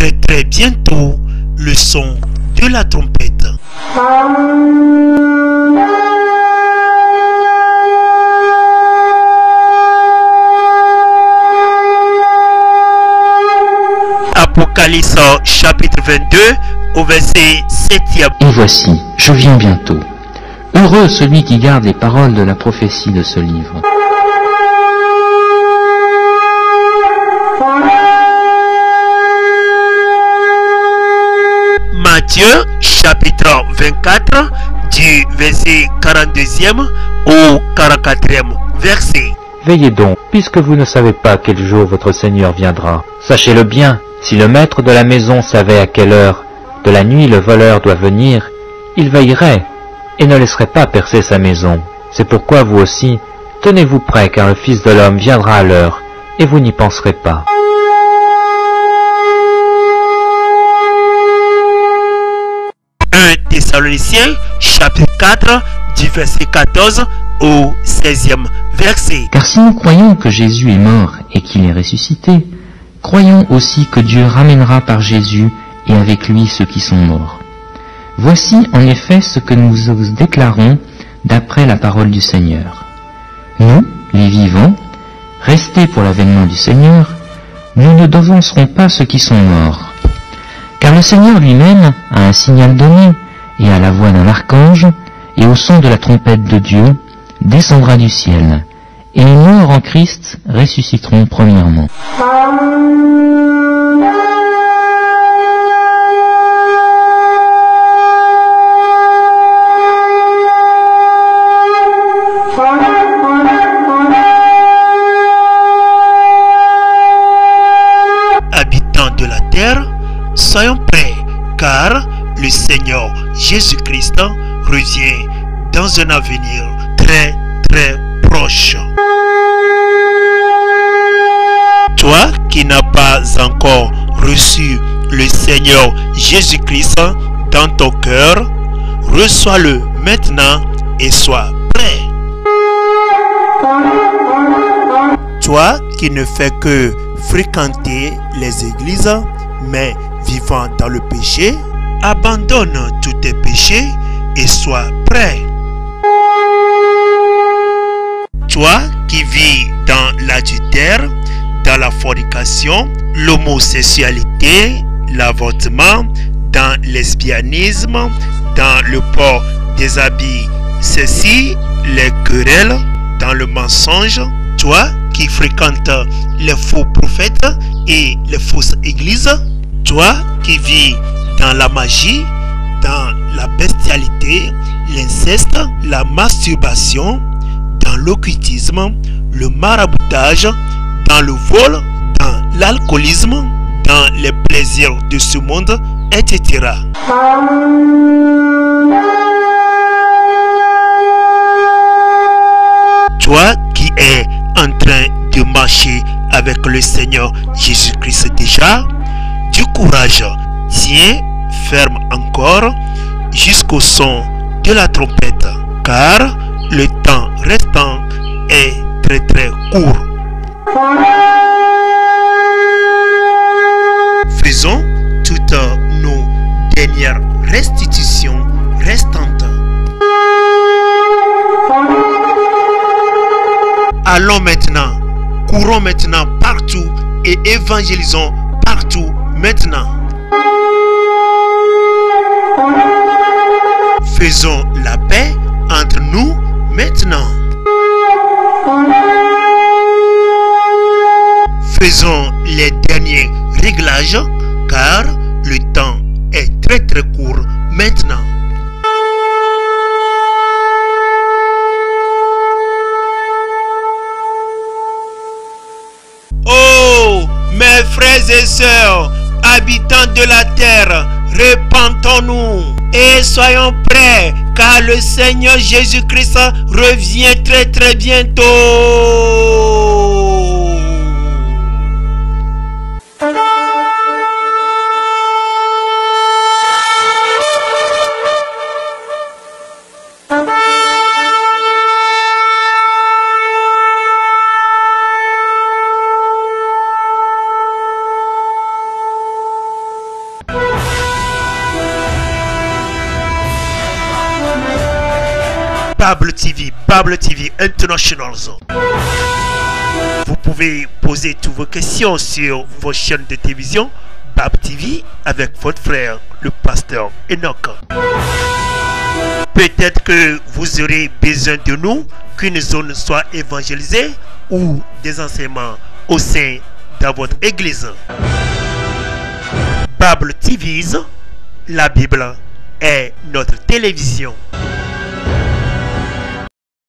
très très bientôt le son de la trompette. Apocalypse chapitre 22 au verset 7e. Et voici, je viens bientôt. Heureux celui qui garde les paroles de la prophétie de ce livre. Matthieu chapitre 24 du verset 42e au 44e verset. Veillez donc, puisque vous ne savez pas quel jour votre Seigneur viendra. Sachez-le bien, si le maître de la maison savait à quelle heure de la nuit le voleur doit venir, il veillerait et ne laisserait pas percer sa maison. C'est pourquoi vous aussi, tenez-vous prêts, car le Fils de l'homme viendra à l'heure, et vous n'y penserez pas. Thessaloniciens chapitre 4 du verset 14 au 16e verset. Car si nous croyons que Jésus est mort et qu'il est ressuscité, croyons aussi que Dieu ramènera par Jésus et avec lui ceux qui sont morts. Voici en effet ce que nous vous déclarons d'après la parole du Seigneur. Nous, les vivants, restés pour l'avènement du Seigneur, nous ne devancerons pas ceux qui sont morts. Car le Seigneur lui-même a un signal donné, et à la voix d'un archange, et au son de la trompette de Dieu, descendra du ciel, et les morts en Christ ressusciteront premièrement. Habitants de la terre, soyons prêts, car le Seigneur Jésus-Christ revient dans un avenir très très proche. Toi qui n'as pas encore reçu le Seigneur Jésus-Christ dans ton cœur, reçois-le maintenant et sois prêt. Toi qui ne fais que fréquenter les églises, mais vivant dans le péché, abandonne tous tes péchés et sois prêt. Toi qui vis dans l'adultère, dans la fornication, l'homosexualité, l'avortement, dans le lesbianisme, dans le port des habits sexy, les querelles, dans le mensonge, toi qui fréquentes les faux prophètes et les fausses églises, toi qui vis dans la magie, dans la bestialité, l'inceste, la masturbation, dans l'occultisme, le maraboutage, dans le vol, dans l'alcoolisme, dans les plaisirs de ce monde, etc. Toi qui es en train de marcher avec le Seigneur Jésus-Christ déjà, du courage, tiens ferme encore jusqu'au son de la trompette, car le temps restant est très très court. Faisons toutes nos dernières restitutions restantes. Allons maintenant, courons maintenant partout et évangélisons partout maintenant. Faisons la paix entre nous maintenant. Faisons les derniers réglages car le temps est très très court maintenant. Oh, mes frères et sœurs, habitants de la terre, repentons-nous et soyons prêts, car le Seigneur Jésus-Christ revient très très bientôt. Bible TV International. Vous pouvez poser toutes vos questions sur vos chaînes de télévision Bible TV avec votre frère, le pasteur Enoch. Peut-être que vous aurez besoin de nous, qu'une zone soit évangélisée ou des enseignements au sein de votre église. Bible TV, la Bible est notre télévision.